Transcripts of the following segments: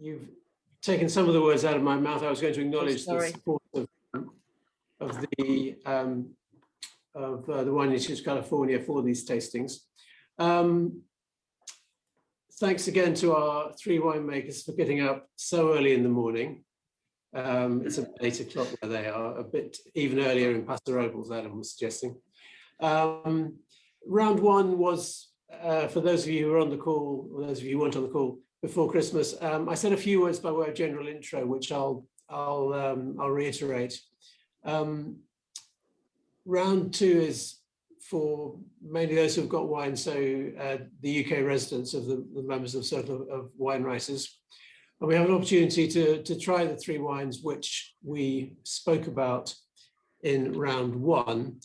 you've taken some of the words out of my mouth. I was going to acknowledge the Sorry. support of the Wine Institute of California for these tastings. Thanks again to our 3 winemakers for getting up so early in the morning. It's about 8 o'clock where they are, a bit even earlier in Paso Robles, Adam was suggesting. Round 1 was, for those of you who were on the call, or those of you who weren't on the call before Christmas, I said a few words by way of general intro, which I'll reiterate. Round 2 is for mainly those who've got wine, so the UK residents of the members of Circle of Wine Writers. And we have an opportunity to try the 3 wines which we spoke about in round 1.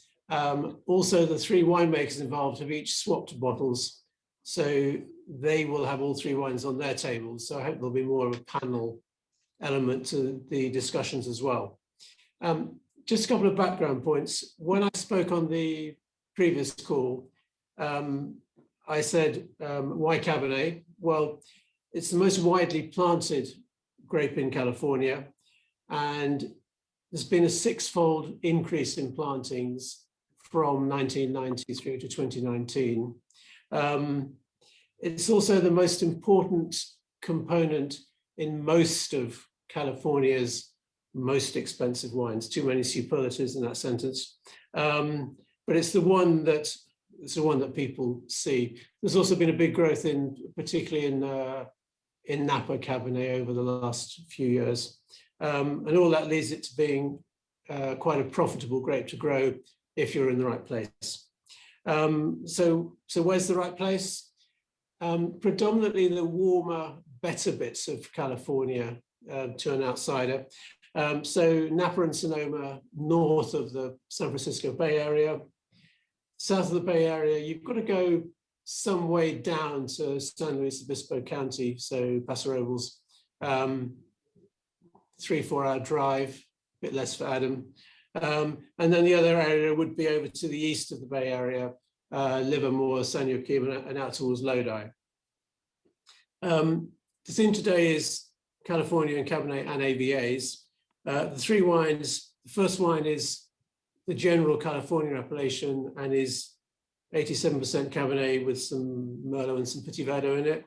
Also, the 3 winemakers involved have each swapped bottles, so they will have all 3 wines on their tables. So I hope there'll be more of a panel element to the discussions as well. Just a couple of background points. When I spoke on the previous call, I said, why Cabernet? Well, it's the most widely planted grape in California, and there's been a 6-fold increase in plantings from 1990 through to 2019. It's also the most important component in most of California's most expensive wines. Too many superlatives in that sentence, but it's the one that people see. There's also been a big growth particularly in Napa Cabernet over the last few years, and all that leads it to being quite a profitable grape to grow if you're in the right place. So where's the right place? Predominantly the warmer, better bits of California to an outsider. So Napa and Sonoma, north of the San Francisco Bay Area. South of the Bay Area, you've got to go some way down to San Luis Obispo County, so Paso Robles, 3-4 hour drive, a bit less for Adam. And then the other area would be over to the east of the Bay Area, Livermore, San Joaquin, and out towards Lodi. The theme today is California and Cabernet and AVAs. The 3 wines, the first wine is the general California appellation and is 87% Cabernet with some Merlot and some Petit Verdot in it.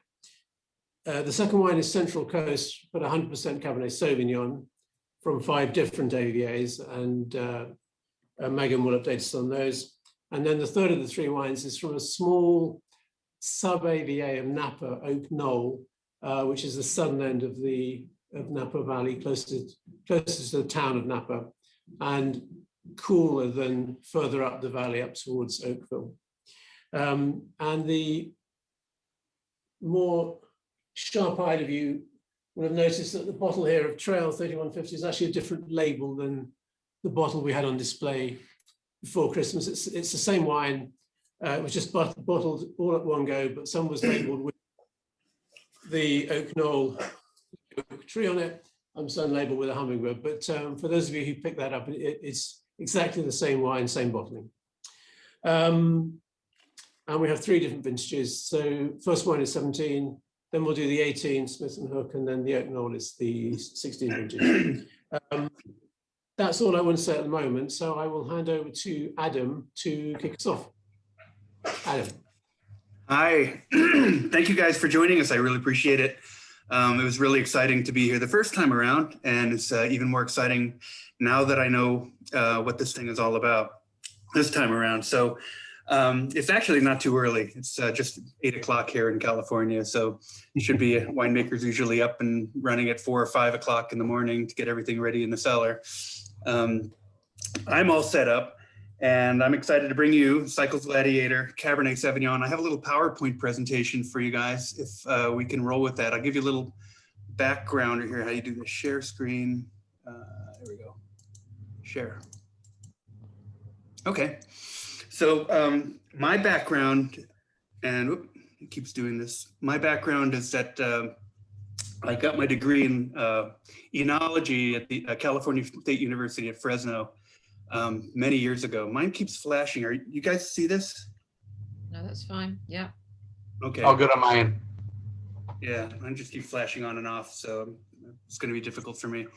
The second wine is Central Coast, but 100% Cabernet Sauvignon from 5 different AVAs, and Megan will update us on those. And then the third of the 3 wines is from a small sub-AVA of Napa, Oak Knoll, which is the southern end of Napa Valley, closest to the town of Napa, and cooler than further up the valley up towards Oakville. And the more sharp-eyed of you will have noticed that the bottle here of Trail 3150 is actually a different label than the bottle we had on display before Christmas. It's the same wine. It was just bottled all at one go, but some was labeled with the Oak Knoll oak tree on it, and some labeled with a hummingbird. But for those of you who picked that up, it's exactly the same wine, same bottling. And we have 3 different vintages. So first wine is 17, then we'll do the 18, Smith and Hook, and then the Oak Knoll is the 16 vintage. That's all I want to say at the moment. So I will hand over to Adam to kick us off. Adam. Hi, thank you guys for joining us. I really appreciate it. It was really exciting to be here the first time around, and it's even more exciting now that I know what this thing is all about this time around. So it's actually not too early. It's just 8 o'clock here in California. So you should be winemakers usually up and running at 4 or 5 o'clock in the morning to get everything ready in the cellar. I'm all set up, and I'm excited to bring you Cycles Gladiator Cabernet Sauvignon. I have a little PowerPoint presentation for you guys, if we can roll with that. I'll give you a little background here, how you do the share screen. There we go, share. Okay, so my background, and it keeps doing this. My background is that I got my degree in enology at the California State University at Fresno many years ago. Mine keeps flashing. Are you guys see this? No, that's fine. Yeah. Okay. All good on my end. Yeah, mine just keep flashing on and off, so it's going to be difficult for me.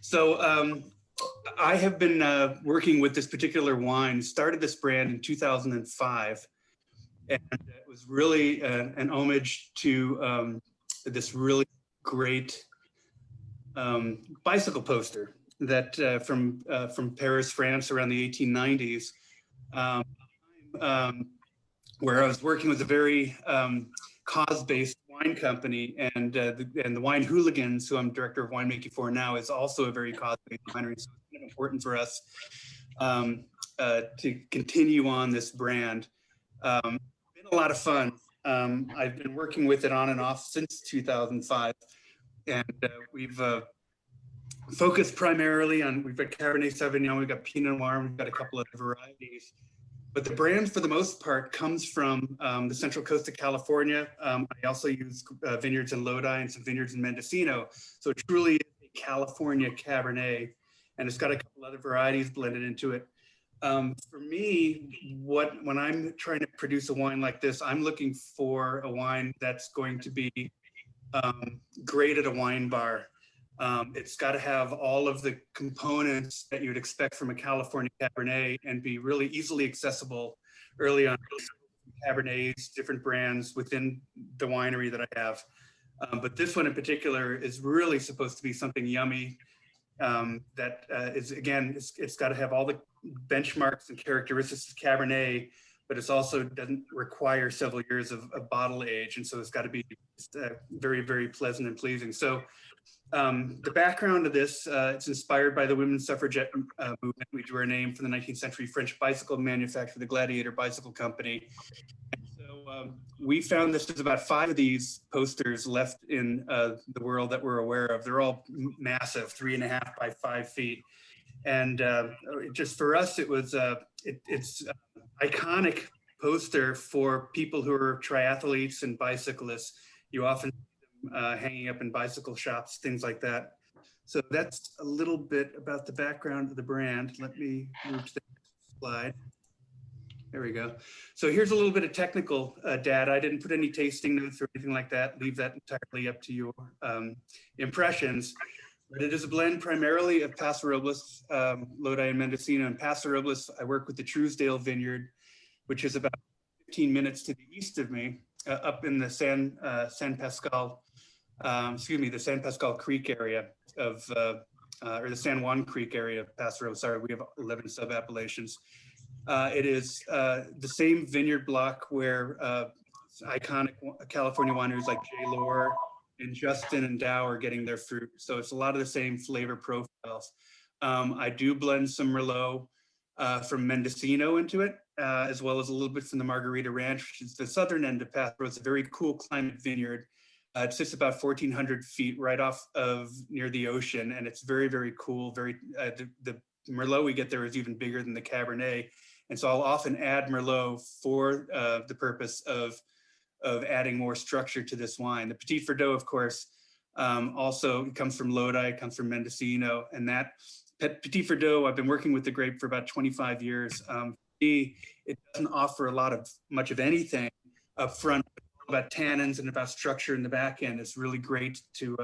So I have been working with this particular wine, started this brand in 2005, and it was really an homage to this really great bicycle poster that from Paris, France, around the 1890s, where I was working with a very cause-based wine company, and the Wine Hooligans, who I'm director of winemaking for now, is also a very cause-based winery. So it's kind of important for us to continue on this brand. It's been a lot of fun. I've been working with it on and off since 2005, and we've focused primarily on, we've got Cabernet Sauvignon, we've got Pinot Noir, we've got a couple of varieties. But the brand, for the most part, comes from the central coast of California. I also use vineyards in Lodi and some vineyards in Mendocino. So it truly is a California Cabernet, and it's got a couple other varieties blended into it. For me, when I'm trying to produce a wine like this, I'm looking for a wine that's going to be great at a wine bar. It's got to have all of the components that you would expect from a California Cabernet and be really easily accessible early on. Cabernets, different brands within the winery that I have. But this one in particular is really supposed to be something yummy that is, again, it's got to have all the benchmarks and characteristics of Cabernet, but it's also doesn't require several years of bottle age. And so it's got to be very, very pleasant and pleasing. So the background of this, it's inspired by the women's suffragette movement. We drew our name from the 19th century French bicycle manufacturer, the Gladiator Bicycle Company. And so we found there's about 5 of these posters left in the world that we're aware of. They're all massive, 3.5 by 5 feet. And just for us, it was it's iconic poster for people who are triathletes and bicyclists. You often hanging up in bicycle shops, things like that. So that's a little bit about the background of the brand. Let me move to the next slide. There we go. So here's a little bit of technical data. I didn't put any tasting notes or anything like that. Leave that entirely up to your impressions. But it is a blend primarily of Paso Robles, Lodi, and Mendocino. And Paso Robles, I work with the Truesdale Vineyard, which is about 15 minutes to the east of me, up in the San Pascal Creek area of, or the San Juan Creek area of Paso Robles. Sorry, we have 11 sub-appellations. It is the same vineyard block where iconic California wineries like J. Lohr and Justin and Dow are getting their fruit. So it's a lot of the same flavor profiles. I do blend some Merlot from Mendocino into it, as well as a little bit from the Margarita Ranch, which is the southern end of Paso Robles. It's a very cool climate vineyard. It sits about 1,400 feet right off of near the ocean, and it's very, very cool. Very the Merlot we get there is even bigger than the Cabernet, and so I'll often add Merlot for the purpose of adding more structure to this wine. The Petit Verdot, of course, also comes from Lodi, comes from Mendocino, and that Petit Verdot, I've been working with the grape for about 25 years. It doesn't offer much of anything up front, about tannins and about structure in the back end. It's really great to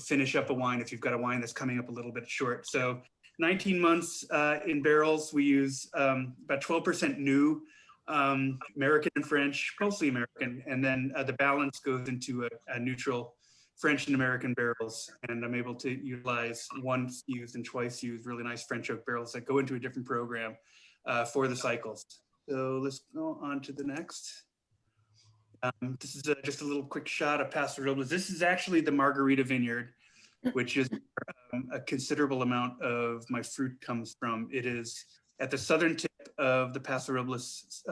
finish up a wine if you've got a wine that's coming up a little bit short. So 19 months in barrels. We use about 12% new, American and French, mostly American, and then the balance goes into a neutral French and American barrels, and I'm able to utilize once used and twice used really nice French oak barrels that go into a different program for the cycles. So let's go on to the next. This is just a little quick shot of Paso Robles. This is actually the Margarita Vineyard, which is a considerable amount of my fruit comes from. It is at the southern tip of the Paso Robles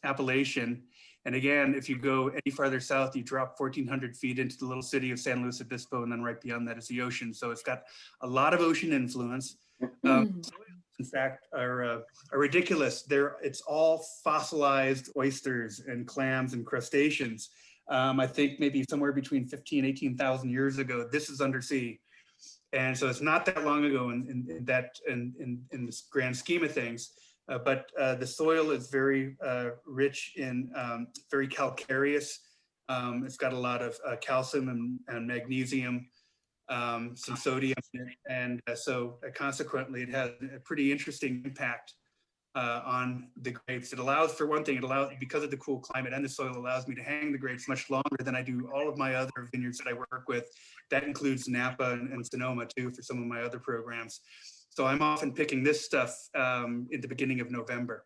appellation. And again, if you go any farther south, you drop 1,400 feet into the little city of San Luis Obispo, and then right beyond that is the ocean. So it's got a lot of ocean influence. In fact, are ridiculous. It's all fossilized oysters and clams and crustaceans. I think maybe somewhere between 15,000 and 18,000 years ago, this is undersea. And so it's not that long ago in this grand scheme of things. But the soil is very rich in very calcareous It's got a lot of calcium and magnesium, some sodium in it, and so consequently, it has a pretty interesting impact on the grapes. It allows, for one thing, because of the cool climate and the soil, allows me to hang the grapes much longer than I do all of my other vineyards that I work with. That includes Napa and Sonoma too for some of my other programs. So I'm often picking this stuff in the beginning of November.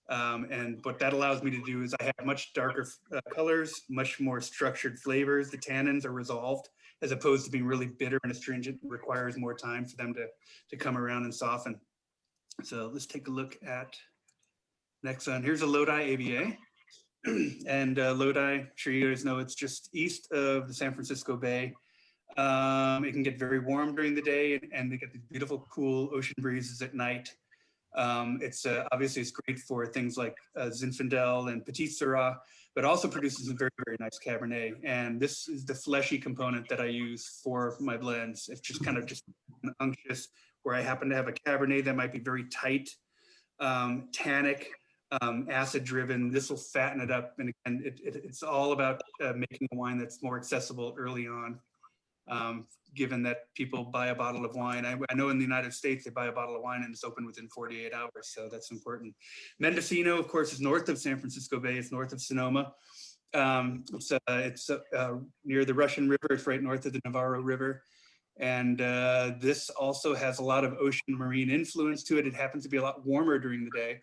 And what that allows me to do is I have much darker colors, much more structured flavors. The tannins are resolved as opposed to being really bitter and astringent. It requires more time for them to come around and soften. So let's take a look at next one. Here's a Lodi AVA. And Lodi, I'm sure you guys know, it's just east of the San Francisco Bay. It can get very warm during the day, and they get these beautiful, cool ocean breezes at night. It's obviously it's great for things like Zinfandel and Petit Syrah, but also produces a very, very nice Cabernet. And this is the fleshy component that I use for my blends. It's just kind of just unctuous, where I happen to have a Cabernet that might be very tight, tannic, acid driven. This will fatten it up. And again, it's all about making a wine that's more accessible early on. Given that people buy a bottle of wine. I know in the United States, they buy a bottle of wine and it's open within 48 hours. So that's important. Mendocino, of course, is north of San Francisco Bay. It's north of Sonoma. It's near the Russian River. It's right north of the Navarro River. And this also has a lot of ocean marine influence to it. It happens to be a lot warmer during the day.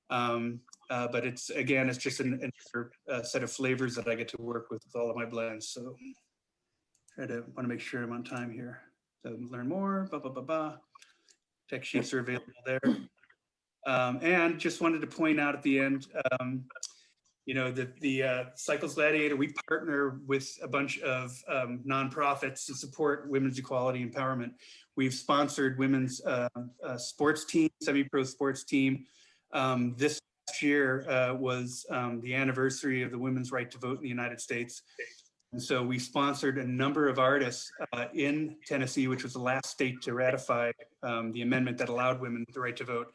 But it's just another set of flavors that I get to work with all of my blends. So want to make sure I'm on time here. So learn more, Tech sheets are available there. And just wanted to point out at the end, the Cycles Gladiator, we partner with a bunch of nonprofits to support women's equality empowerment. We've sponsored women's sports team, semi-pro sports team. This last year was the anniversary of the women's right to vote in the United States. And so we sponsored a number of artists in Tennessee, which was the last state to ratify the amendment that allowed women the right to vote.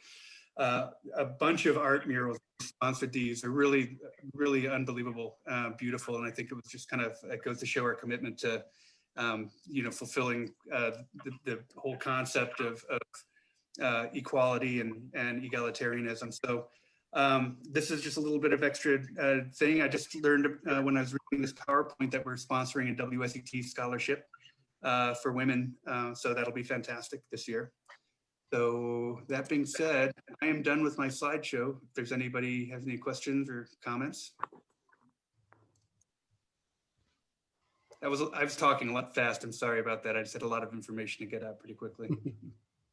A bunch of art murals sponsored these. They're really, really unbelievable, beautiful. And I think it was just it goes to show our commitment to, fulfilling the whole concept of equality and egalitarianism. So this is just a little bit of extra thing. I just learned when I was reading this PowerPoint that we're sponsoring a WSET scholarship for women. So that'll be fantastic this year. So that being said, I am done with my slideshow. If there's anybody has any questions or comments. I was talking a lot fast. I'm sorry about that. I just had a lot of information to get out pretty quickly.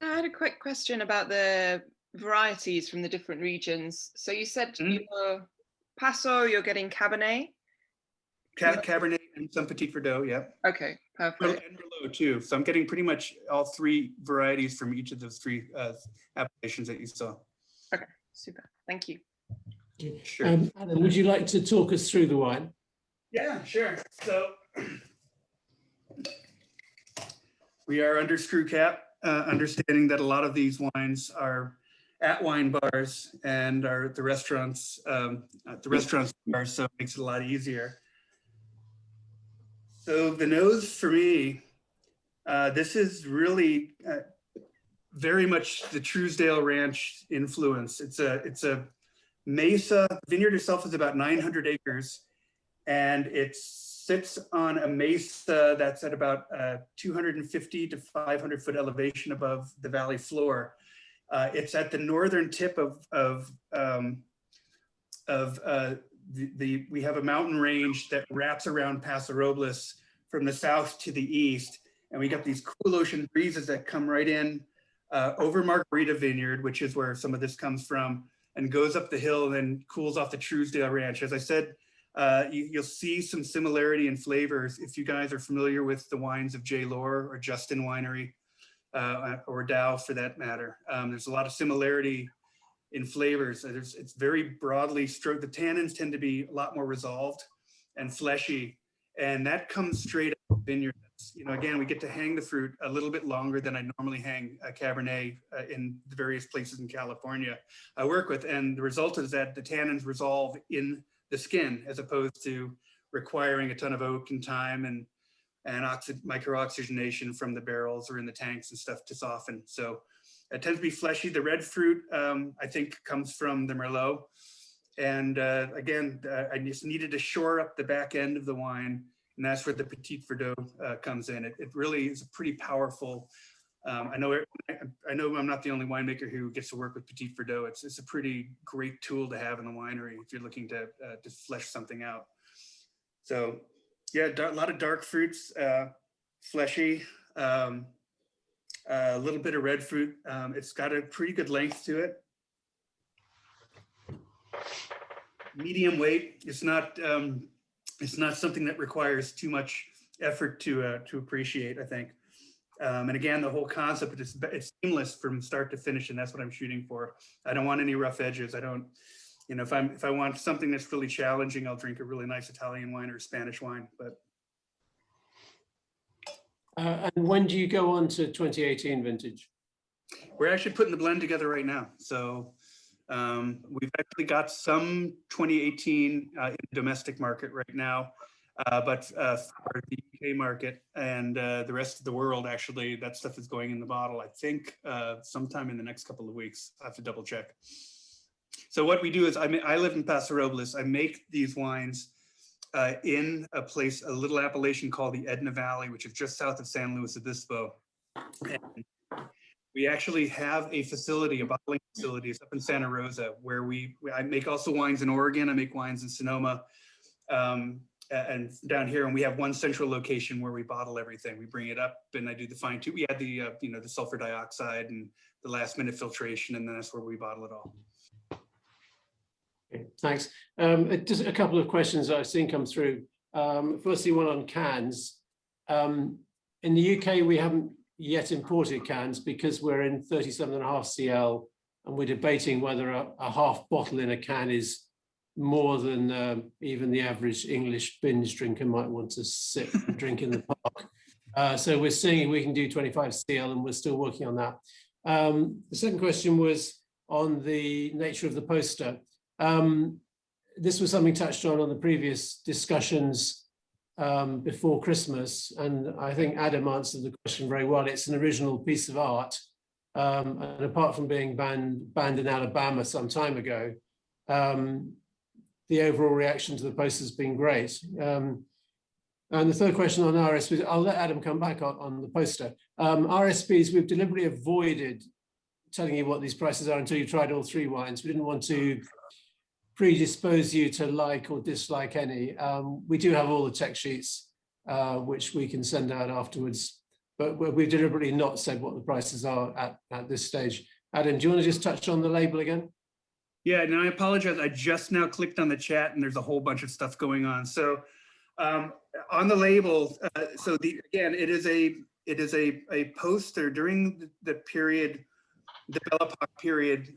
I had a quick question about the varieties from the different regions. So you said you're Paso, you're getting Cabernet? Cabernet and some Petit Verdot, yeah. Okay, perfect. And Merlot too. So I'm getting pretty much all three varieties from each of those three applications that you saw. Okay, super. Thank you. Sure. Adam, would you like to talk us through the wine? Yeah, sure. So we are under screw cap, understanding that a lot of these wines are at wine bars and are at the restaurants bars, so it makes it a lot easier. So the nose for me, this is really very much the Truesdale Ranch influence. It's a mesa. The vineyard itself is about 900 acres, and it sits on a mesa that's at about 250 to 500 foot elevation above the valley floor. It's at the northern tip we have a mountain range that wraps around Paso Robles from the south to the east. And we got these cool ocean breezes that come right in over Margarita Vineyard, which is where some of this comes from, and goes up the hill and then cools off the Truesdale Ranch. As I said, you'll see some similarity in flavors if you guys are familiar with the wines of J. Lohr or Justin Winery or Dow for that matter. There's a lot of similarity in flavors. It's very broadly stroked. The tannins tend to be a lot more resolved and fleshy, and that comes straight out of the vineyard. Again, we get to hang the fruit a little bit longer than I normally hang a Cabernet in the various places in California I work with, and the result is that the tannins resolve in the skin as opposed to requiring a ton of oak and thyme and micro-oxygenation from the barrels or in the tanks and stuff to soften. So it tends to be fleshy. The red fruit, I think, comes from the Merlot. And again, I just needed to shore up the back end of the wine, and that's where the Petit Verdot comes in. It really is a pretty powerful. I know I'm not the only winemaker who gets to work with Petit Verdot. It's a pretty great tool to have in the winery if you're looking to flesh something out. So yeah, a lot of dark fruits, fleshy, a little bit of red fruit. It's got a pretty good length to it. Medium weight. It's not something that requires too much effort to appreciate, I think. And again, the whole concept is it's seamless from start to finish, and that's what I'm shooting for. I don't want any rough edges. I don't, you know, if I want something that's really challenging, I'll drink a really nice Italian wine or Spanish wine. But and when do you go on to 2018 vintage? we're actually putting the blend together right now. So we've actually got some 2018 in the domestic market right now. But for the UK market and the rest of the world, actually, that stuff is going in the bottle, I think, sometime in the next couple of weeks. I have to double check. So what we do is, I live in Paso Robles. I make these wines in a little appellation called the Edna Valley, which is just south of San Luis Obispo. And we actually have a facility, a bottling facility, it's up in Santa Rosa, where I make also wines in Oregon. I make wines in Sonoma. And down here, and we have one central location where we bottle everything. We bring it up, and I do the fine tune. We add the the sulfur dioxide and the last minute filtration, and then that's where we bottle it all. Okay, thanks. Just a couple of questions that I've seen come through. Firstly, one on cans. In the UK, we haven't yet imported cans because we're in 37.5 CL, and we're debating whether a half bottle in a can is more than even the average English binge drinker might want to sit and drink in the park. So we're seeing if we can do 25 CL, and we're still working on that. The second question was on the nature of the poster. This was something touched on the previous discussions before Christmas, and I think Adam answered the question very well. It's an original piece of art, and apart from being banned in Alabama some time ago, the overall reaction to the poster has been great. And the third question on RSPs, I'll let Adam come back on the poster. RSPs, we've deliberately avoided telling you what these prices are until you tried all three wines. We didn't want to predispose you to like or dislike any. We do have all the tech sheets, which we can send out afterwards, but we've deliberately not said what the prices are at this stage. Adam, do you want to just touch on the label again? Yeah, and I apologize. I just now clicked on the chat, and there's a whole bunch of stuff going on. So on the label, again, it is a poster during the period, the Belle Epoque period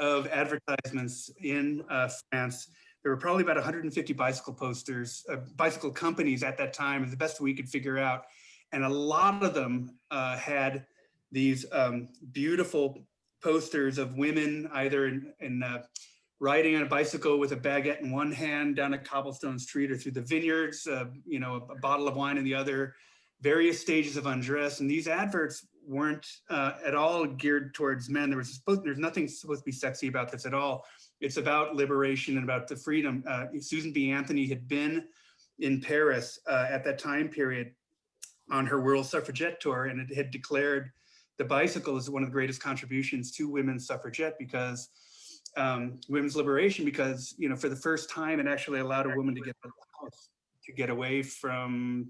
of advertisements in France. There were probably about 150 bicycle posters, bicycle companies at that time, is the best we could figure out, and a lot of them had these beautiful posters of women either in riding on a bicycle with a baguette in one hand down a cobblestone street or through the vineyards, a bottle of wine in the other, various stages of undress. And these adverts weren't at all geared towards men. There's nothing supposed to be sexy about this at all. It's about liberation and about the freedom. Susan B. Anthony had been in Paris at that time period on her World Suffragette tour, and it had declared the bicycle is one of the greatest contributions to women's suffragette because women's liberation, because, for the first time, it actually allowed a woman to get out of the house, to get away from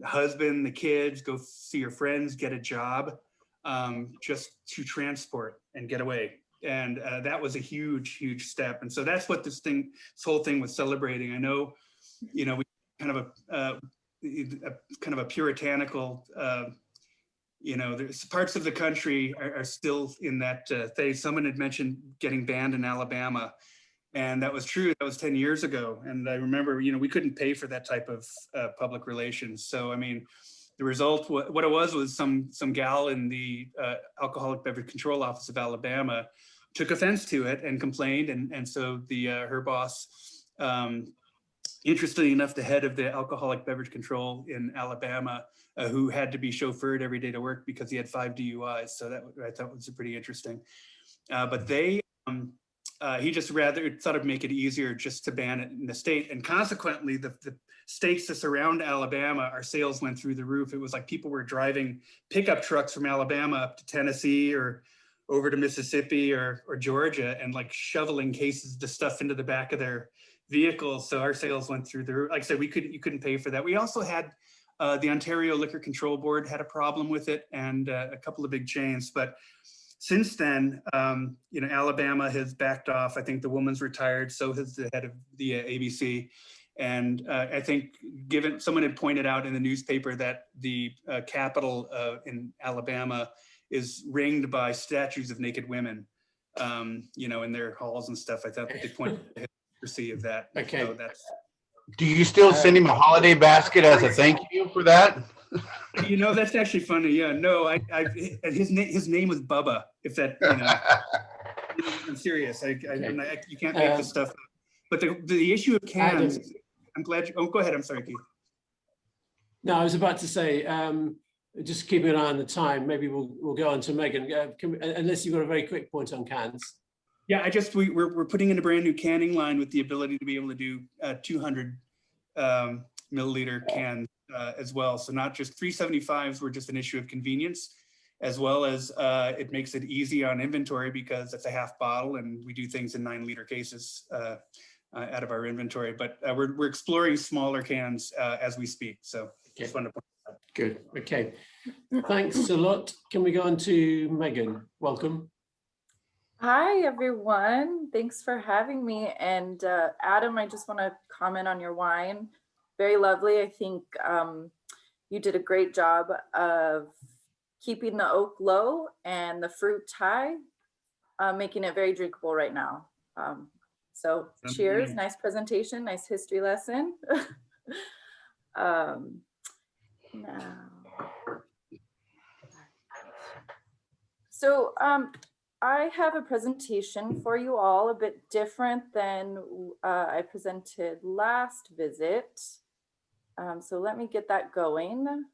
the husband, the kids, go see your friends, get a job, just to transport and get away. And that was a huge, huge step. And so that's what this whole thing was celebrating. I know, we kind of a puritanical, there's parts of the country are still in that phase. Someone had mentioned getting banned in Alabama, and that was true. That was 10 years ago. And I remember, we couldn't pay for that type of public relations. So, the result, what it was some gal in the Alcoholic Beverage Control Office of Alabama took offense to it and complained. And so her boss interestingly enough, the head of the alcoholic beverage control in Alabama, who had to be chauffeured every day to work because he had 5 DUIs. So that I thought was pretty interesting. But they, he just rather thought it'd make it easier just to ban it in the state. And consequently, the states that surround Alabama, our sales went through the roof. It was like people were driving pickup trucks from Alabama up to Tennessee or over to Mississippi or Georgia and like shoveling cases of stuff into the back of their vehicles. So our sales went through the roof. Like I said, you couldn't pay for that. We also had the Ontario Liquor Control Board had a problem with it, and a couple of big chains. But since then, you know, Alabama has backed off. I think the woman's retired. So has the head of the ABC. And I think given someone had pointed out in the newspaper that the Capitol in Alabama is ringed by statues of naked women, you know, in their halls and stuff. I thought they pointed to the hypocrisy of that. Okay. So that's. Do you still send him a holiday basket as a thank you for that? You know, that's actually funny. Yeah, no, his name was Bubba. If that, you know, I'm serious. You can't make this stuff up. But the issue of cans. I'm glad you. Oh, go ahead. I'm sorry, Keith. No, I was about to say, just keeping an eye on the time. Maybe we'll go on to Megan. Unless you've got a very quick point on cans. Yeah, we're putting in a brand new canning line with the ability to be able to do 200 milliliter cans as well. So not just 375s were just an issue of convenience, as well as it makes it easy on inventory because it's a half bottle and we do things in 9-liter cases out of our inventory. But we're exploring smaller cans as we speak. So just wanted to point that out. Good. Okay. Thanks a lot. Can we go on to Megan? Welcome. Hi, everyone. Thanks for having me. And Adam, I just want to comment on your wine. Very lovely. I think you did a great job of keeping the oak low and the fruit high, making it very drinkable right now. So cheers. Nice presentation. Nice history lesson. Now. So I have a presentation for you all, a bit different than I presented last visit. So let me get that going.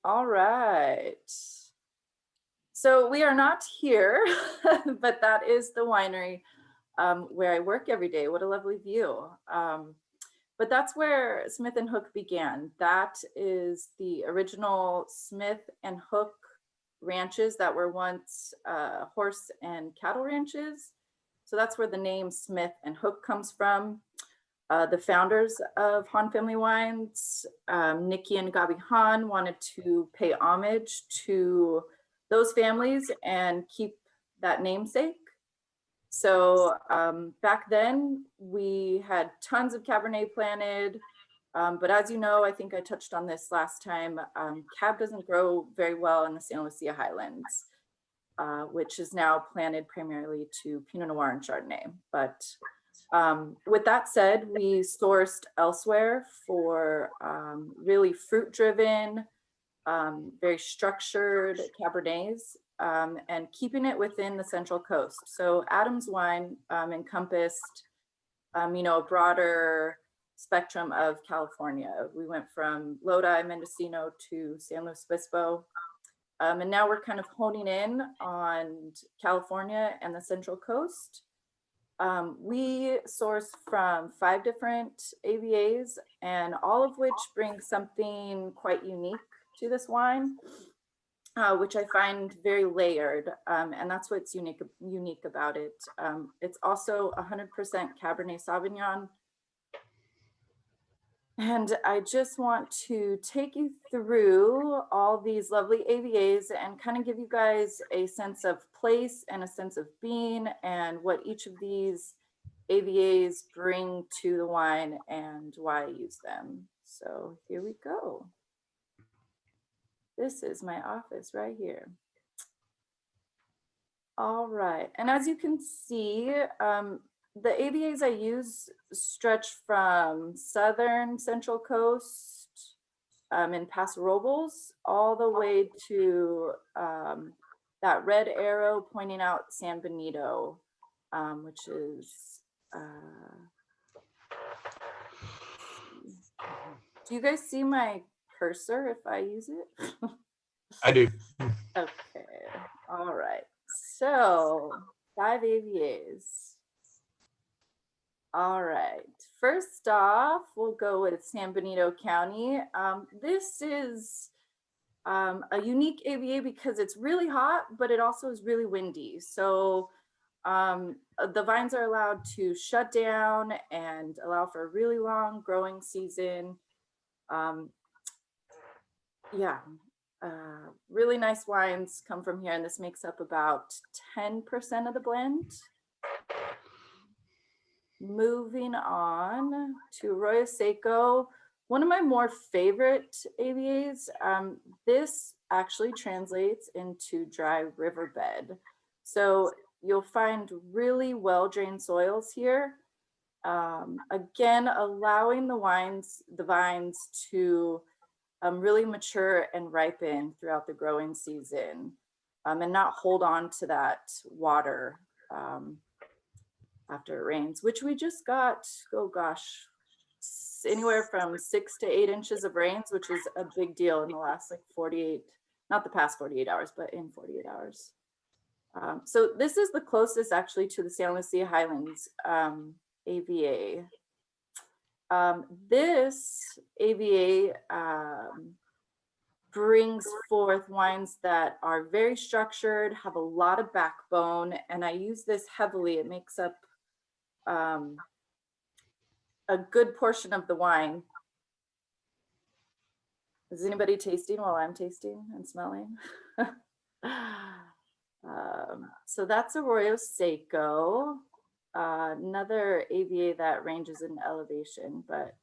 All right. So we are not here, but that is the winery where I work every day. What a lovely view. But that's where Smith and Hook began. That is the original Smith and Hook ranches that were once horse and cattle ranches. So that's where the name Smith and Hook comes from. The founders of Hahn Family Wines, Nikki and Gabi Hahn, wanted to pay homage to those families and keep that namesake. So back then we had tons of Cabernet planted, but as you know, I think I touched on this last time, Cab doesn't grow very well in the San Lucia Highlands, which is now planted primarily to Pinot Noir and Chardonnay. But with that said, we sourced elsewhere for really fruit-driven, very structured Cabernets, and keeping it within the Central Coast. So Adam's wine encompassed, you know, a broader spectrum of California. We went from Lodi, Mendocino to San Luis Obispo. And now we're kind of honing in on California and the Central Coast. We source from 5 different AVAs, and all of which bring something quite unique to this wine, which I find very layered, and that's what's unique about it. It's also 100% Cabernet Sauvignon. And I just want to take you through all these lovely AVAs and kind of give you guys a sense of place and a sense of being and what each of these AVAs bring to the wine and why I use them. So here we go. This is my office right here. All right, and as you can see, the AVAs I use stretch from southern Central Coast in Paso Robles all the way to that red arrow pointing out San Benito, which is, do you guys see my cursor if I use it? I do. Okay, all right. So 5 AVAs. All right, first off, we'll go with San Benito County. This is a unique AVA because it's really hot, but it also is really windy. So the vines are allowed to shut down and allow for a really long growing season. Yeah, really nice wines come from here, and this makes up about 10% of the blend. Moving on to Arroyo Seco, one of my more favorite AVAs. This actually translates into dry riverbed. So you'll find really well-drained soils here. Again, allowing the vines to really mature and ripen throughout the growing season, and not hold on to that water after it rains, which we just got, oh gosh, anywhere from 6 to 8 inches of rains, which is a big deal in the last like 48, not the past 48 hours, but in 48 hours. So this is the closest actually to the San Lucia Highlands AVA. This AVA brings forth wines that are very structured, have a lot of backbone, and I use this heavily. It makes up a good portion of the wine. Is anybody tasting while I'm tasting and smelling? So that's Arroyo Seco, another AVA that ranges in elevation, but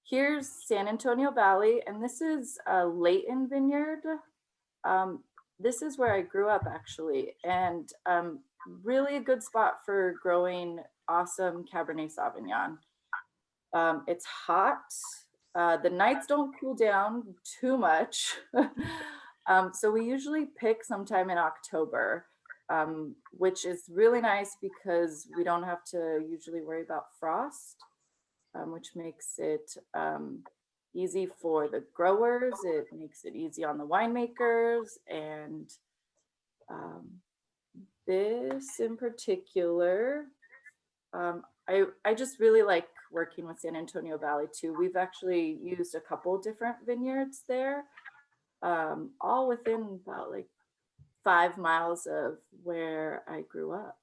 here's San Antonio Valley, and this is Layton Vineyard. This is where I grew up actually, and really a good spot for growing awesome Cabernet Sauvignon. It's hot. The nights don't cool down too much. So we usually pick sometime in October, which is really nice because we don't have to usually worry about frost, which makes it easy for the growers. It makes it easy on the winemakers. And this in particular, I just really like working with San Antonio Valley too. We've actually used a couple different vineyards there, all within about like 5 miles of where I grew up.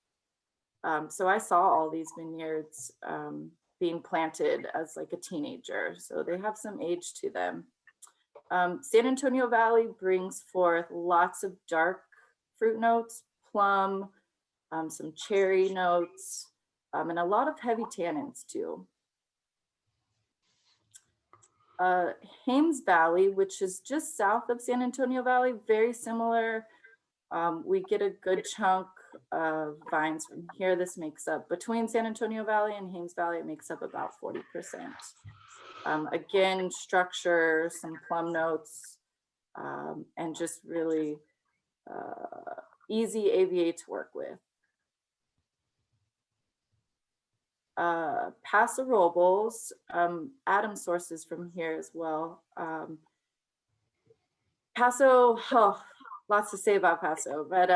So I saw all these vineyards being planted as like a teenager. So they have some age to them. San Antonio Valley brings forth lots of dark fruit notes, plum, some cherry notes, and a lot of heavy tannins too. Haines Valley, which is just south of San Antonio Valley, very similar. We get a good chunk of vines from here. This makes up, between San Antonio Valley and Haines Valley, it makes up about 40%. Again, structure, some plum notes, and just really easy AVA to work with. Paso Robles, Adam sources from here as well. Paso, oh, lots to say about Paso, but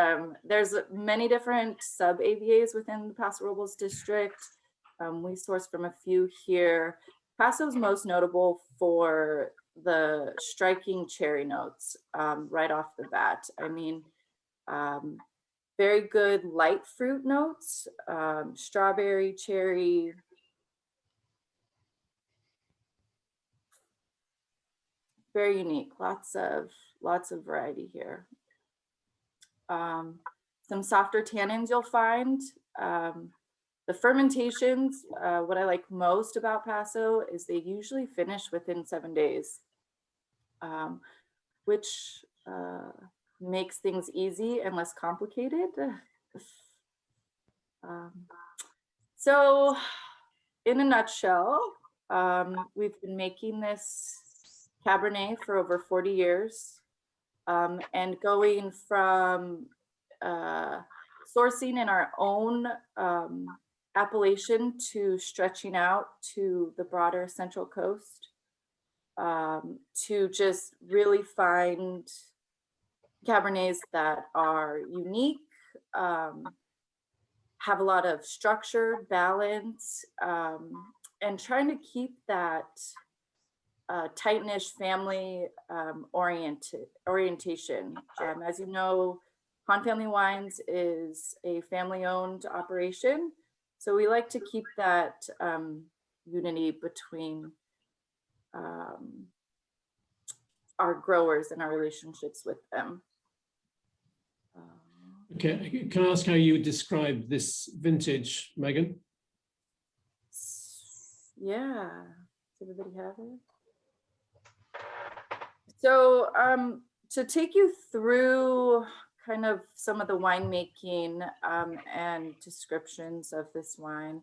there's many different sub AVAs within the Paso Robles district. We source from a few here. Paso is most notable for the striking cherry notes right off the bat. I mean, very good light fruit notes, strawberry, cherry. Very unique, lots of variety here. Some softer tannins you'll find. The fermentations, what I like most about Paso is they usually finish within 7 days, which makes things easy and less complicated. So in a nutshell, we've been making this Cabernet for over 40 years, and going from sourcing in our own appellation to stretching out to the broader Central Coast, to just really find Cabernets that are unique, have a lot of structure, balance, and trying to keep that tight-knit family orientation. As you know, Han Family Wines is a family-owned operation, so we like to keep that unity between our growers and our relationships with them. Okay, can I ask how you would describe this vintage, Megan? Yeah, does everybody have it? So to take you through kind of some of the winemaking and descriptions of this wine,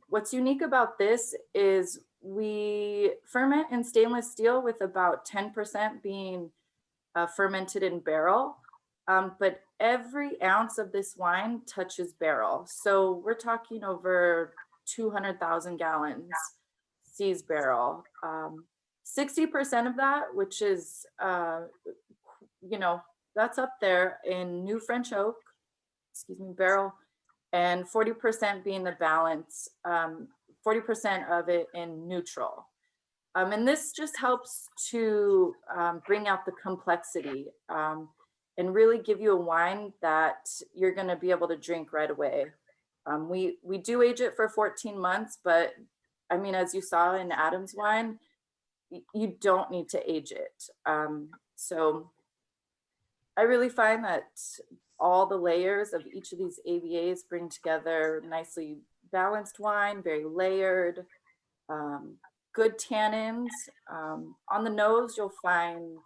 what's unique about this is we ferment in stainless steel with about 10% being fermented in barrel. But every ounce of this wine touches barrel. So we're talking over 200,000 gallons sees barrel. 60% of that, which is, that's up there in new French oak, barrel, and 40% being the balance, 40% of it in neutral. And this just helps to bring out the complexity and really give you a wine that you're going to be able to drink right away. We do age it for 14 months, but I mean, as you saw in Adam's wine, you don't need to age it. So I really find that all the layers of each of these AVAs bring together nicely balanced wine, very layered, good tannins. On the nose, you'll find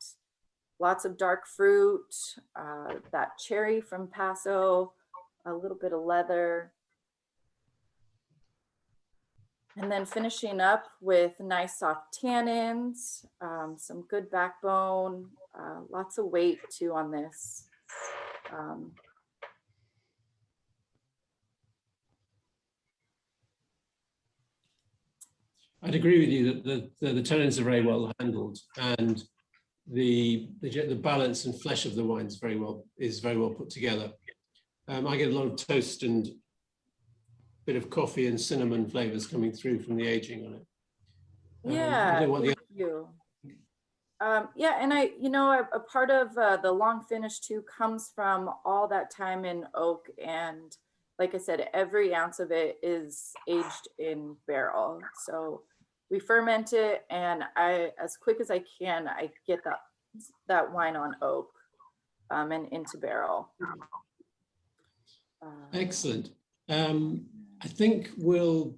lots of dark fruit, that cherry from Paso, a little bit of leather. And then finishing up with nice soft tannins, some good backbone, lots of weight too on this. I'd agree with you that the tannins are very well handled, and the balance and flesh of the wine is very well put together. I get a lot of toast and bit of coffee and cinnamon flavors coming through from the aging on it. Yeah, thank you. Yeah, and a part of the long finish too comes from all that time in oak, and like I said, every ounce of it is aged in barrel. So we ferment it, and as quick as I can, I get that wine on oak and into barrel. Excellent. I think we'll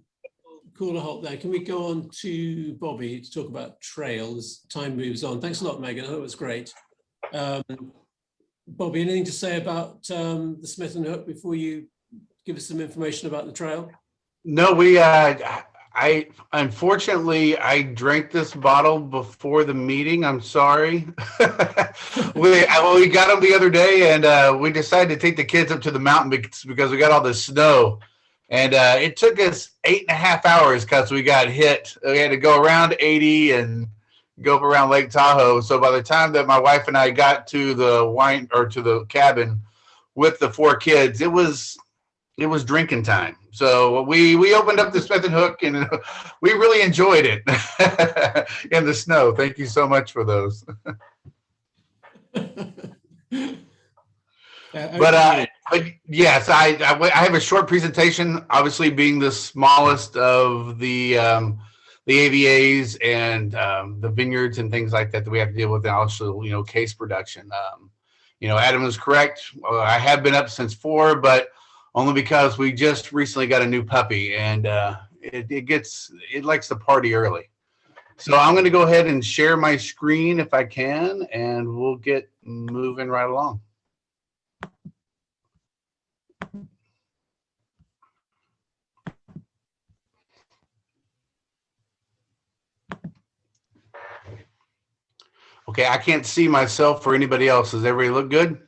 call a halt there. Can we go on to Bobby to talk about Trail as time moves on? Thanks a lot, Megan. I thought it was great. Bobby, anything to say about the Smith & Hook before you give us some information about the Trail? No, unfortunately, I drank this bottle before the meeting. I'm sorry. we got them the other day, and we decided to take the kids up to the mountain because we got all this snow. And it took us 8.5 hours because we got hit. We had to go around 80 and go up around Lake Tahoe. So by the time that my wife and I got to the cabin with the 4 kids, it was drinking time. So we opened up the Smith & Hook, and we really enjoyed it in the snow. Thank you so much for those. But yes, I have a short presentation. Obviously, being the smallest of the AVAs and the vineyards and things like that we have to deal with, and also case production. Adam is correct. I have been up since 4, but only because we just recently got a new puppy, and it likes to party early. So I'm going to go ahead and share my screen if I can, and we'll get moving right along. Okay, I can't see myself or anybody else. Does everybody look good?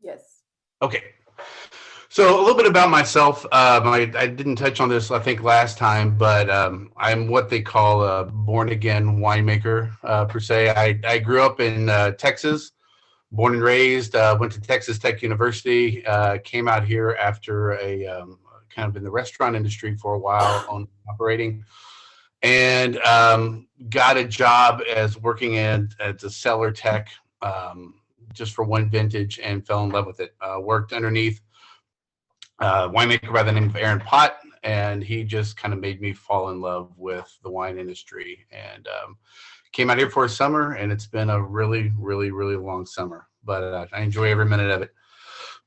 Yes. Okay. So a little bit about myself. I didn't touch on this, I think, last time, but I'm what they call a born-again winemaker, per se. I grew up in Texas, born and raised, went to Texas Tech University, came out here after a kind of in the restaurant industry for a while on operating, and got a job as working as a cellar tech just for one vintage and fell in love with it. Worked underneath a winemaker by the name of Aaron Pott, and he just kind of made me fall in love with the wine industry, and came out here for a summer, and it's been a really, really, really long summer, but I enjoy every minute of it.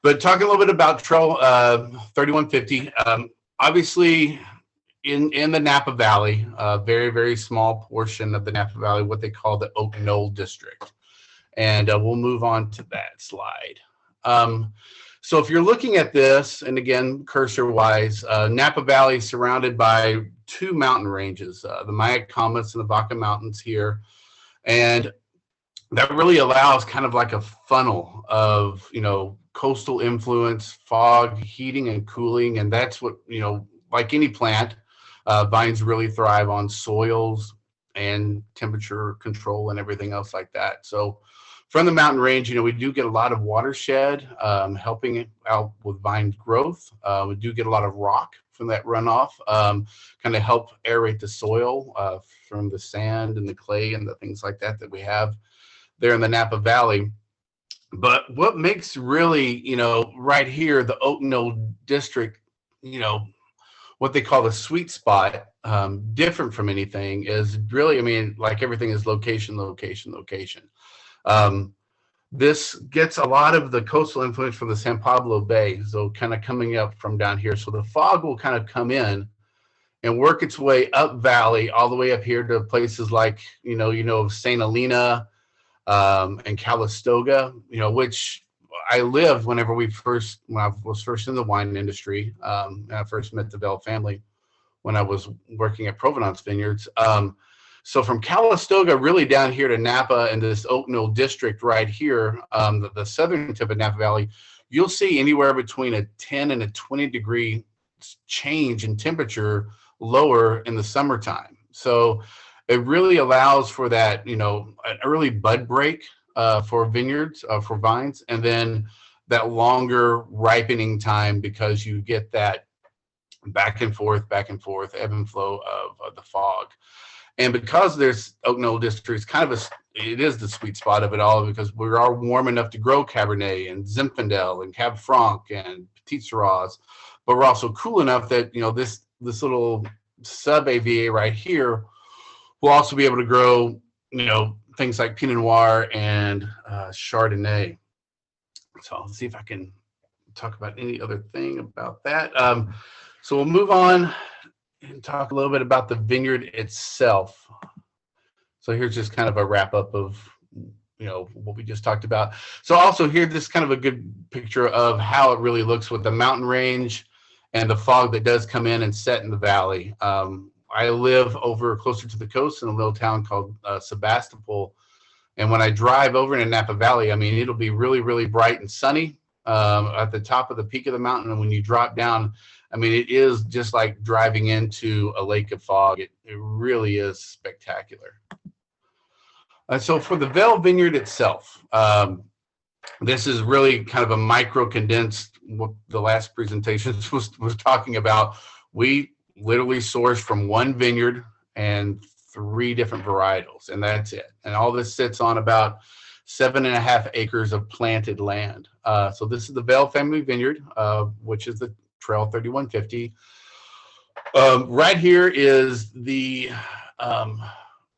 But talking a little bit about Trail 3150, obviously in the Napa Valley, a very, very small portion of the Napa Valley, what they call the Oak Knoll District. And we'll move on to that slide. So if you're looking at this, and again, cursor-wise, Napa Valley is surrounded by two mountain ranges, the Mayak Comets and the Vaca Mountains here. And that really allows kind of like a funnel of, coastal influence, fog, heating and cooling. And that's what, like any plant, vines really thrive on soils and temperature control and everything else like that. So from the mountain range, we do get a lot of watershed, helping it out with vine growth. We do get a lot of rock from that runoff, kind of help aerate the soil from the sand and the clay and the things like that we have there in the Napa Valley. But what makes really, right here, the Oak Knoll District, what they call the sweet spot, different from anything is really, like everything is location, location, location. This gets a lot of the coastal influence from the San Pablo Bay, so kind of coming up from down here. So the fog will kind of come in and work its way up valley, all the way up here to places like, St. Helena and Calistoga, which I lived when I was first in the wine industry. And I first met the Bell family when I was working at Provenance Vineyards. So from Calistoga really down here to Napa and this Oak Knoll District right here, the southern tip of Napa Valley, you'll see anywhere between a 10 and a 20 degree change in temperature lower in the summertime. So it really allows for that, an early bud break for vineyards, for vines, and then that longer ripening time because you get that back and forth, ebb and flow of the fog. And because there's Oak Knoll District, it is the sweet spot of it all because we are warm enough to grow Cabernet and Zinfandel and Cab Franc and Petit Syrahs, but we're also cool enough that, this little sub-AVA right here will also be able to grow, things like Pinot Noir and Chardonnay. So I'll see if I can talk about any other thing about that. So we'll move on and talk a little bit about the vineyard itself. So here's just kind of a wrap up of, what we just talked about. So also here, this is kind of a good picture of how it really looks with the mountain range and the fog that does come in and set in the valley. I live over closer to the coast in a little town called Sebastopol. And when I drive over into Napa Valley, it'll be really, really bright and sunny at the top of the peak of the mountain. And when you drop down, it is just like driving into a lake of fog. It really is spectacular. So for the Vale Vineyard itself, this is really kind of a micro condensed what the last presentation was talking about. We literally source from one vineyard and 3 different varietals, and that's it. And all this sits on about 7.5 acres of planted land. So this is the Vale family vineyard, which is the Trail 3150. Right here is the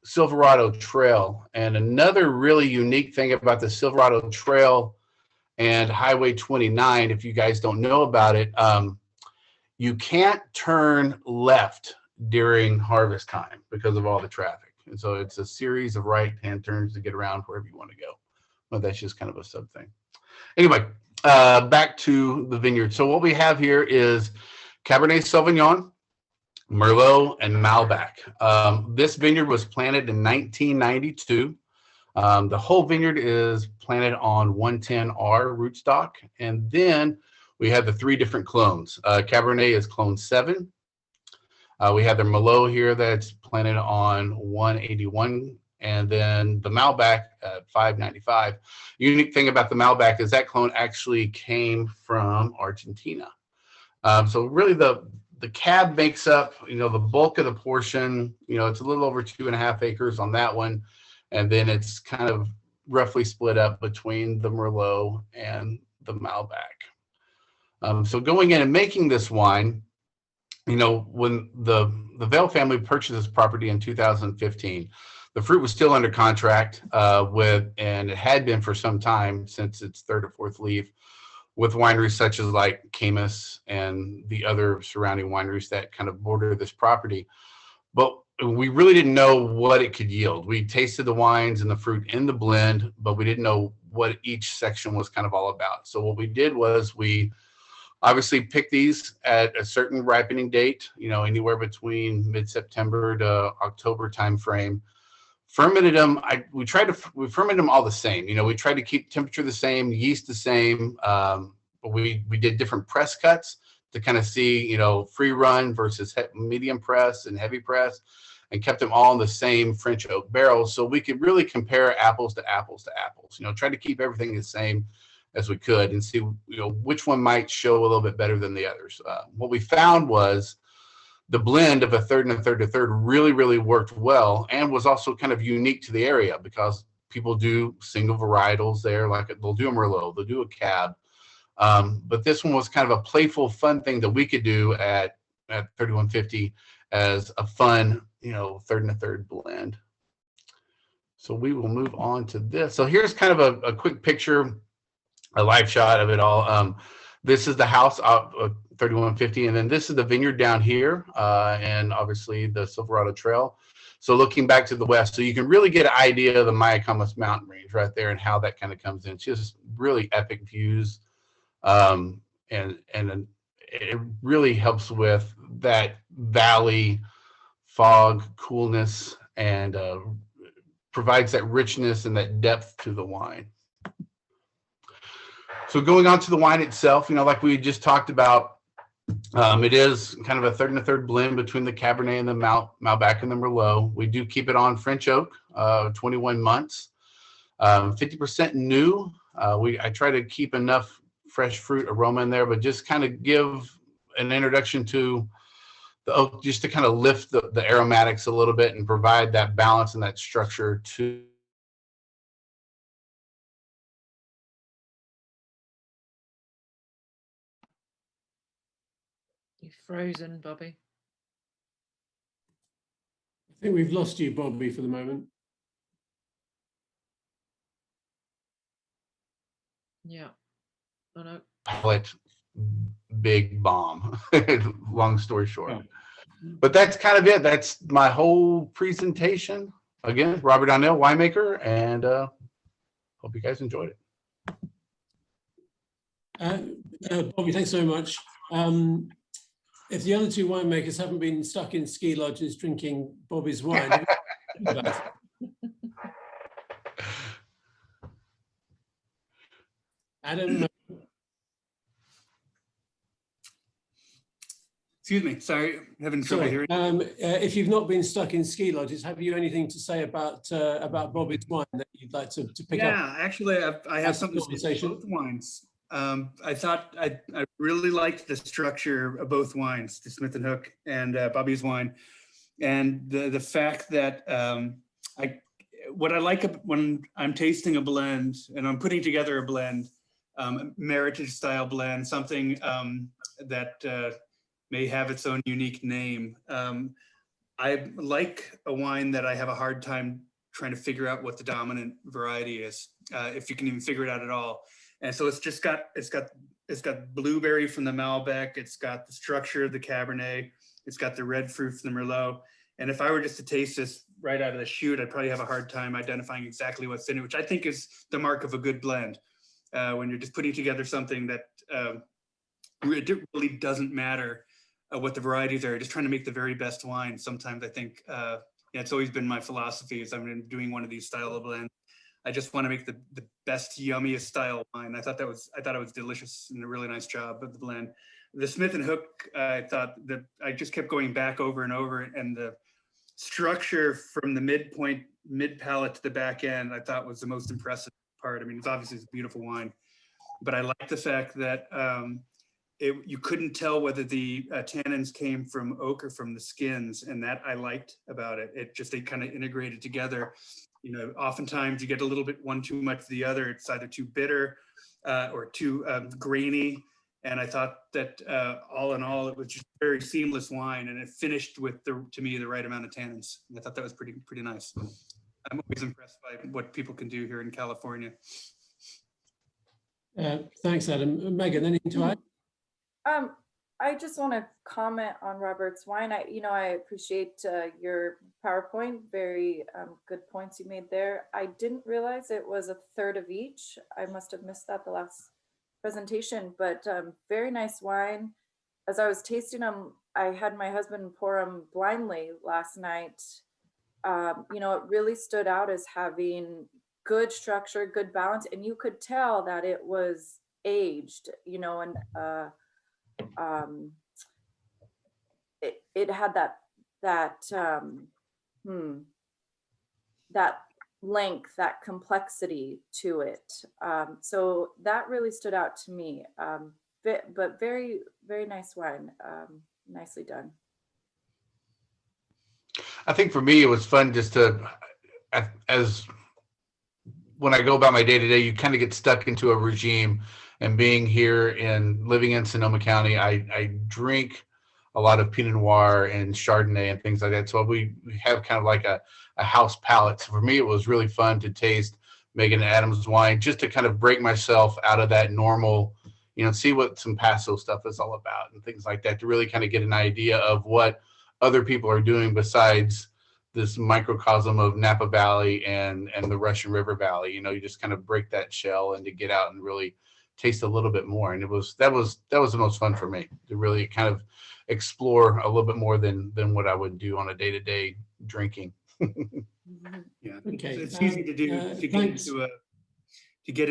Silverado Trail. And another really unique thing about the Silverado Trail and Highway 29, if you guys don't know about it, you can't turn left during harvest time because of all the traffic. And so it's a series of right-hand turns to get around wherever you want to go. But that's just kind of a sub thing. Anyway, back to the vineyard. So what we have here is Cabernet Sauvignon, Merlot, and Malbec. This vineyard was planted in 1992. The whole vineyard is planted on 110R rootstock. And then we have the 3 different clones. Cabernet is clone 7. We have the Merlot here that's planted on 181, and then the Malbec at 595. Unique thing about the Malbec is that clone actually came from Argentina. So really the cab makes up, the bulk of the portion. It's a little over 2.5 acres on that one. And then it's kind of roughly split up between the Merlot and the Malbec. So going in and making this wine, when the Vail family purchased this property in 2015, the fruit was still under contract and it had been for some time since its 3rd or 4th leaf, with wineries such as like Camus and the other surrounding wineries that kind of border this property. But we really didn't know what it could yield. We tasted the wines and the fruit in the blend, but we didn't know what each section was kind of all about. So what we did was we obviously picked these at a certain ripening date, anywhere between mid-September to October timeframe. Fermented them. We fermented them all the same. We tried to keep temperature the same, yeast the same. But we did different press cuts to kind of see, free run versus medium press and heavy press, and kept them all in the same French oak barrels, so we could really compare apples to apples to apples. Try to keep everything the same as we could and see, which one might show a little bit better than the others. What we found was the blend of a third and a third to third really, really worked well, and was also kind of unique to the area because people do single varietals there, like they'll do a Merlot, they'll do a Cab. But this one was kind of a playful, fun thing that we could do at 3150 as a fun, third and a third blend. So we will move on to this. So here's kind of a quick picture, a live shot of it all. This is the house of 3150, and then this is the vineyard down here, and obviously the Silverado Trail. So looking back to the west, so you can really get an idea of the Mayacamas mountain range right there and how that kind of comes in. It's just really epic views, and it really helps with that valley fog coolness, and provides that richness and that depth to the wine. So going on to the wine itself, like we just talked about, it is kind of a third and a third blend between the Cabernet and the Malbec and the Merlot. We do keep it on French oak, 21 months, 50% new. I try to keep enough fresh fruit aroma in there, but just kind of give an introduction to the oak, just to kind of lift the aromatics a little bit and provide that balance and that structure to. You're frozen, Bobby. I think we've lost you, Bobby, for the moment. Yeah. Oh no. Palette big bomb. Long story short. Yeah. But that's kind of it. That's my whole presentation. Again, Robert Donnell, winemaker, and hope you guys enjoyed it. Bobby, thanks so much. If the other two winemakers haven't been stuck in ski lodges drinking Bobby's wine, Adam. Excuse me, sorry, having trouble hearing. If you've not been stuck in ski lodges, have you anything to say about Bobby's wine that you'd like to pick up? Yeah, actually, I have something to say about both wines. I thought I really liked the structure of both wines, the Smith & Hook and Bobby's wine, and the fact that what I like when I'm tasting a blend and I'm putting together a blend, meritage style blend, something that may have its own unique name. I like a wine that I have a hard time trying to figure out what the dominant variety is, if you can even figure it out at all. And so it's got blueberry from the Malbec, it's got the structure of the Cabernet, it's got the red fruit from the Merlot. And if I were just to taste this right out of the chute, I'd probably have a hard time identifying exactly what's in it, which I think is the mark of a good blend. When you're just putting together something that it really doesn't matter what the varieties are, just trying to make the very best wine. Sometimes I think, it's always been my philosophy as I've been doing one of these style of blends. I just want to make the best, yummiest style wine. I thought it was delicious and a really nice job of the blend. The Smith and Hook, I thought that I just kept going back over and over, and the structure from the mid palate to the back end, I thought was the most impressive part. I mean, it's obviously a beautiful wine, but I like the fact that you couldn't tell whether the tannins came from oak or from the skins, and that I liked about it. They kind of integrated together. You know, oftentimes you get a little bit one too much of the other. It's either too bitter or too grainy. And I thought that all in all, it was just a very seamless wine, and it finished with to me the right amount of tannins. And I thought that was pretty nice. I'm always impressed by what people can do here in California. Thanks, Adam. Megan, anything to add? I just want to comment on Robert's wine. I appreciate your PowerPoint. Very good points you made there. I didn't realize it was a third of each. I must have missed that the last presentation, but very nice wine. As I was tasting them, I had my husband pour them blindly last night. It really stood out as having good structure, good balance, and you could tell that it was aged, it had that length, that complexity to it. So that really stood out to me. But very, very nice wine. Nicely done. I think for me, it was fun just to, as when I go about my day to day, you kind of get stuck into a regime. And being here and living in Sonoma County, I drink a lot of Pinot Noir and Chardonnay and things like that. So we have kind of like a house palate. So for me, it was really fun to taste Megan Adams' wine, just to kind of break myself out of that normal, see what some Paso stuff is all about and things like that, to really kind of get an idea of what other people are doing besides this microcosm of Napa Valley and the Russian River Valley. You just kind of break that shell and to get out and really taste a little bit more. And that was the most fun for me, to really kind of explore a little bit more than what I would do on a day-to-day drinking. Yeah, Okay. it's easy to do to get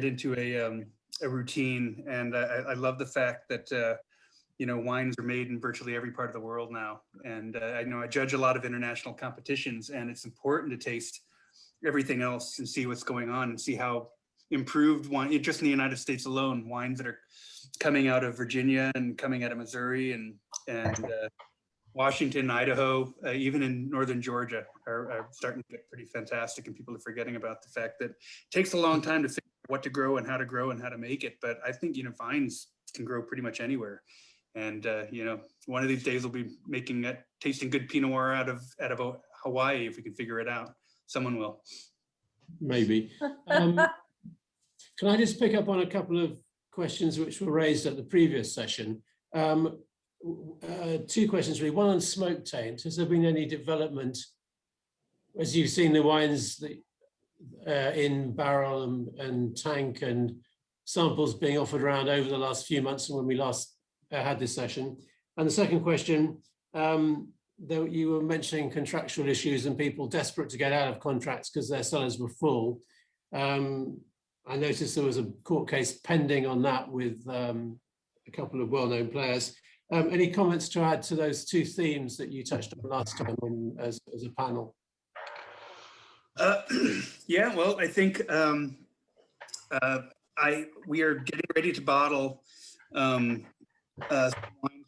into a routine. And I love the fact that wines are made in virtually every part of the world now. And I know I judge a lot of international competitions, and it's important to taste everything else and see what's going on and see how improved wine, just in the United States alone, wines that are coming out of Virginia and coming out of Missouri and Washington, Idaho, even in northern Georgia are starting to get pretty fantastic, and people are forgetting about the fact that it takes a long time to figure out what to grow and how to make it. But I think vines can grow pretty much anywhere, and one of these days we'll be tasting good Pinot Noir out of Hawaii if we can figure it out. Someone will. Maybe. Can I just pick up on a couple of questions which were raised at the previous session? Two questions really. One on smoke taint. Has there been any development as you've seen the wines in barrel and tank and samples being offered around over the last few months and when we last had this session? And the second question, though you were mentioning contractual issues and people desperate to get out of contracts because their cellars were full. I noticed there was a court case pending on that with a couple of well-known players. Any comments to add to those two themes that you touched on last time as a panel? Yeah, well, I think we are getting ready to bottle wine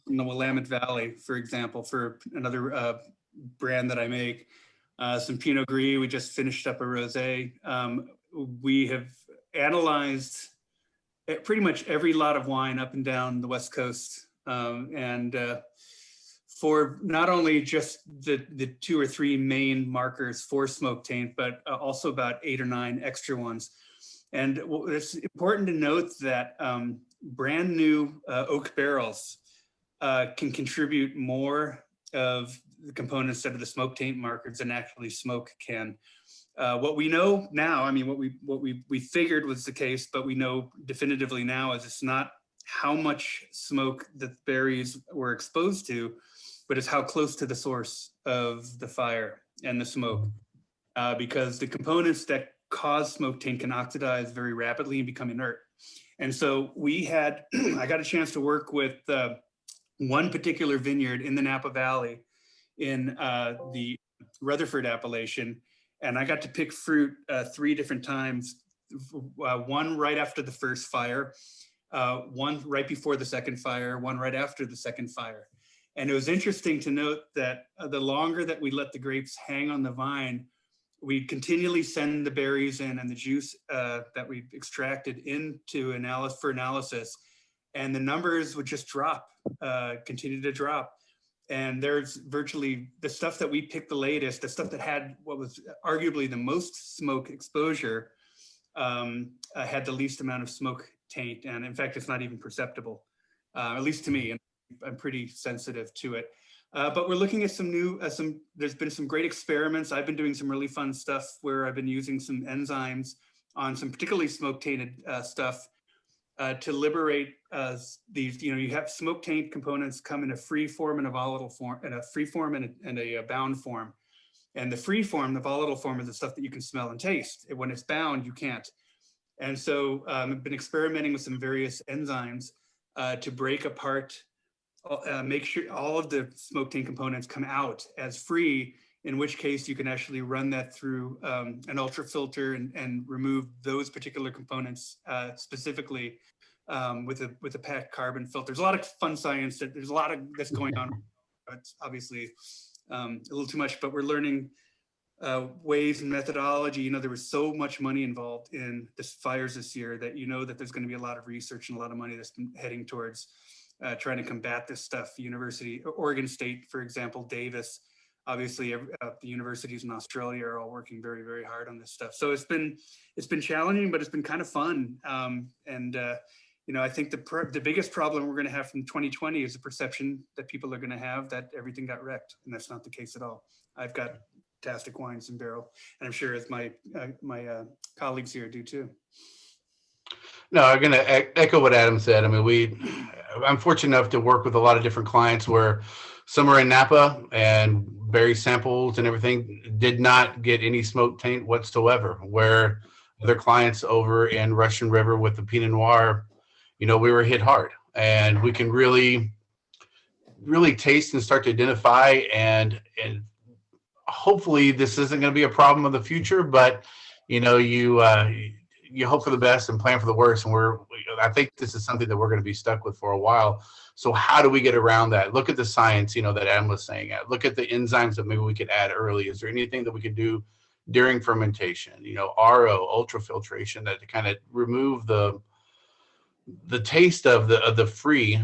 from the Willamette Valley, for example, for another brand that I make. Some Pinot Gris. We just finished up a rosé. We have analyzed pretty much every lot of wine up and down the West Coast, and for not only just the 2 or 3 main markers for smoke taint, but also about 8 or 9 extra ones. And it's important to note that brand new oak barrels can contribute more of the components that are the smoke taint markers than actually smoke can. What we know now, I mean, what we figured was the case, but we know definitively now is it's not how much smoke the berries were exposed to, but it's how close to the source of the fire and the smoke. Because the components that cause smoke taint can oxidize very rapidly and become inert. And so we had, I got a chance to work with one particular vineyard in the Napa Valley in the Rutherford appellation. And I got to pick fruit 3 different times, one right after the first fire, one right before the second fire, one right after the second fire. And it was interesting to note that the longer that we let the grapes hang on the vine, we continually send the berries in and the juice that we extracted into analysis, and the numbers would just drop, continue to drop. And there's virtually the stuff that we picked the latest, the stuff that had what was arguably the most smoke exposure, had the least amount of smoke taint. And in fact, it's not even perceptible, at least to me. And I'm pretty sensitive to it. But we're looking at some new, there's been some great experiments. I've been doing some really fun stuff where I've been using some enzymes on some particularly smoke tainted stuff to liberate these, you have smoke taint components come in a free form and a volatile form, and a free form and a bound form. And the free form, the volatile form, is the stuff that you can smell and taste. When it's bound, you can't. And so I've been experimenting with some various enzymes to break apart, make sure all of the smoke taint components come out as free, in which case you can actually run that through an ultra filter and remove those particular components specifically with a packed carbon filter. There's a lot of fun science, there's a lot of that's going on. It's obviously a little too much, but we're learning ways and methodology. There was so much money involved in the fires this year that that there's going to be a lot of research and a lot of money that's been heading towards trying to combat this stuff. University, Oregon State, for example, Davis, obviously the universities in Australia are all working very, very hard on this stuff. So it's been challenging, but it's been kind of fun. I think the biggest problem we're going to have from 2020 is the perception that people are going to have that everything got wrecked, and that's not the case at all. I've got fantastic wines in barrel, and I'm sure as my colleagues here do too. No, I'm going to echo what Adam said. I mean, I'm fortunate enough to work with a lot of different clients where some are in Napa and berry samples and everything did not get any smoke taint whatsoever, where other clients over in Russian River with the Pinot Noir, we were hit hard, and we can really, really taste and start to identify, and hopefully this isn't going to be a problem in the future, but you hope for the best and plan for the worst. And I think this is something that we're going to be stuck with for a while. So how do we get around that? Look at the science, that Adam was saying. Look at the enzymes that maybe we could add early. Is there anything that we could do during fermentation? RO, ultrafiltration, that to kind of remove the taste of the free.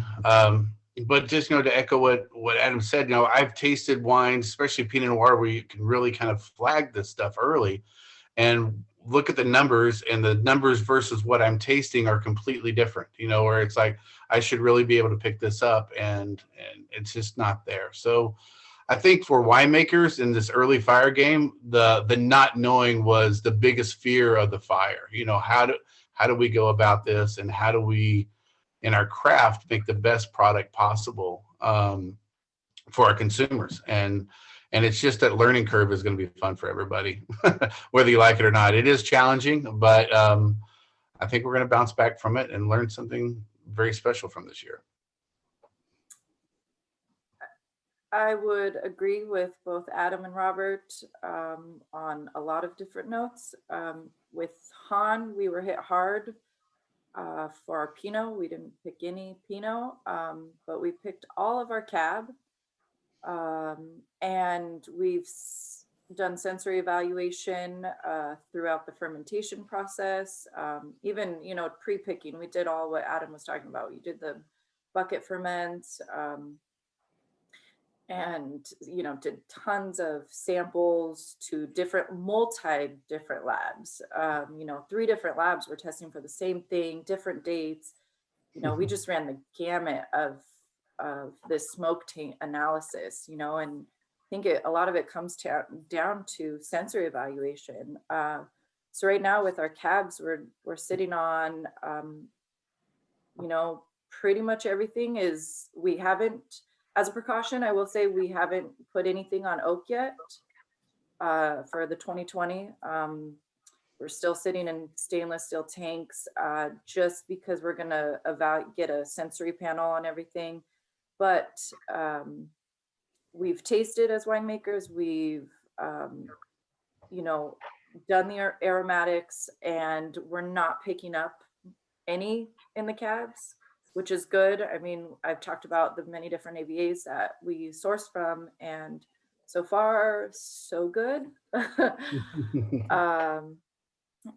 But just, to echo what Adam said, I've tasted wines, especially Pinot Noir, where you can really kind of flag this stuff early and look at the numbers, and the numbers versus what I'm tasting are completely different, where it's like, I should really be able to pick this up, and it's just not there. So I think for winemakers in this early fire game, the not knowing was the biggest fear of the fire. How do we go about this, and how do we, in our craft, make the best product possible for our consumers? And it's just that learning curve is going to be fun for everybody, whether you like it or not. It is challenging, but I think we're going to bounce back from it and learn something very special from this year. I would agree with both Adam and Robert on a lot of different notes. With Han, we were hit hard for our Pinot. We didn't pick any Pinot, but we picked all of our Cab. And we've done sensory evaluation throughout the fermentation process. Even, pre-picking, we did all what Adam was talking about. We did the bucket ferments and, did tons of samples to different labs. 3 different labs were testing for the same thing, different dates. We just ran the gamut of this smoke taint analysis, and I think a lot of it comes down to sensory evaluation. So right now with our cabs, we're sitting on, pretty much everything is, we haven't, as a precaution, I will say we haven't put anything on oak yet for the 2020. We're still sitting in stainless steel tanks, just because we're gonna get a sensory panel on everything. But we've tasted as winemakers, we've you know, done the aromatics, and we're not picking up any in the cabs, which is good. I mean, I've talked about the many different AVAs that we source from, and so far, so good.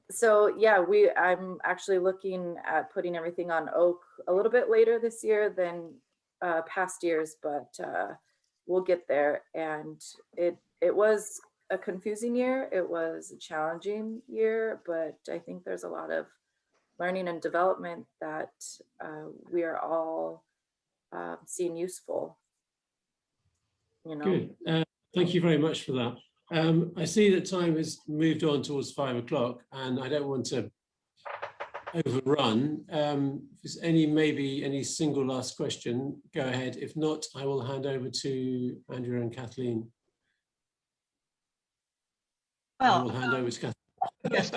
So yeah, I'm actually looking at putting everything on oak a little bit later this year than past years, but we'll get there. And it was a confusing year. It was a challenging year, but I think there's a lot of learning and development that we are all seeing useful. You know. Good. Thank you very much for that. I see that time has moved on towards 5 o'clock, and I don't want to overrun. If there's maybe any single last question, go ahead. If not, I will hand over to Andrea and Kathleen. Well, I will hand over to Kathleen. Yes,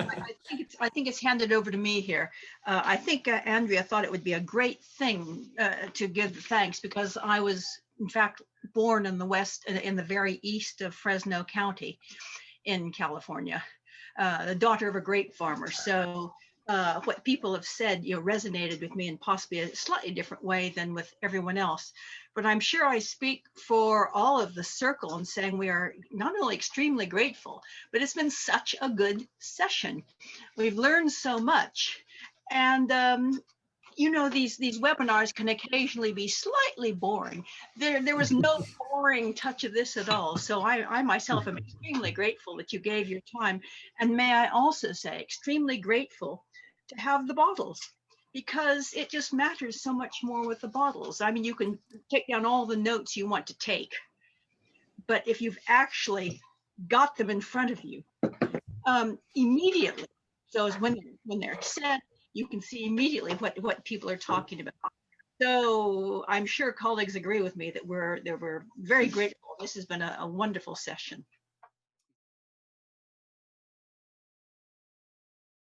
I think it's handed over to me here. I think Andrea thought it would be a great thing to give thanks, because I was, in fact, born in the West, in the very east of Fresno County in California, the daughter of a grape farmer. So what people have said, resonated with me in possibly a slightly different way than with everyone else. But I'm sure I speak for all of the circle in saying we are not only extremely grateful, but it's been such a good session. We've learned so much. And these webinars can occasionally be slightly boring. There was no boring touch of this at all. So I myself am extremely grateful that you gave your time. And may I also say, extremely grateful to have the bottles, because it just matters so much more with the bottles. I mean, you can take down all the notes you want to take, but if you've actually got them in front of you immediately, so as when they're said, you can see immediately what people are talking about. So I'm sure colleagues agree with me that we're very grateful. This has been a wonderful session.